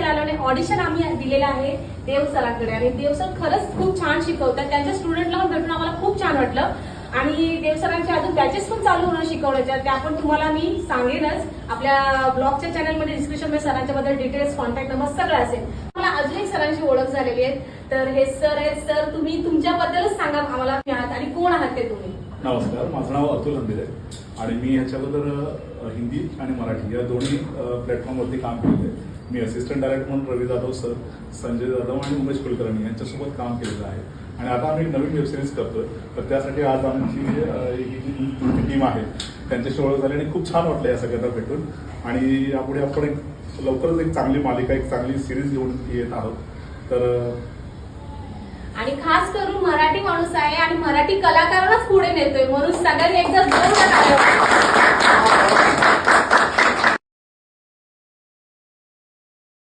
आलो आणि ऑडिशन आम्ही दिलेलं आहे देव सरांकडे आणि देव सर खरंच खूप छान शिकवतात. त्यांच्या स्टुडंटला भेटून आम्हाला खूप छान वाटलं आणि देव सरांचे अजून बॅचेस पण चालू होणार शिकवण्याच्या, त्या पण तुम्हाला मी सांगेनच. आपल्या ब्लॉगच्या चॅनलमध्ये डिस्क्रिप्शनमध्ये सरांच्या बद्दल डिटेल्स, कॉन्टॅक्ट नंबर सगळं असेल. मला अजून एक सरांची ओळख झालेली आहे. तर हे सर आहेत. सर तुम्ही तुमच्याबद्दलच सांगा आम्हाला आहात आणि कोण आहात ते तुम्ही. नमस्कार, माझं नाव अतुल अंबिले आणि मी ह्याच्याबद्दल हिंदी आणि मराठी या दोन्ही प्लॅटफॉर्मवरती काम केलेलं आहे. मी असिस्टंट डायरेक्टर म्हणून रवी जाधव सर, संजय जाधव आणि उमेश कुलकर्णी यांच्यासोबत काम केलेलं आहे आणि आता आम्ही नवीन वेबसिरीज करतोय. तर त्यासाठी आज आमची ही जी टीम आहे त्यांच्याशी ओळख झाली आणि खूप छान वाटलं या सगळ्यांना भेटून. आणि यापुढे आपण लवकरच एक चांगली मालिका, एक चांगली सिरीज घेऊन येत आहोत. तर आणि खास करून मराठी माणूस आहे आणि मराठी कलाकारांनाच पुढे नेतोय म्हणून सगळ्यांनी एकदा जोरदार टाळ्या वाजवा.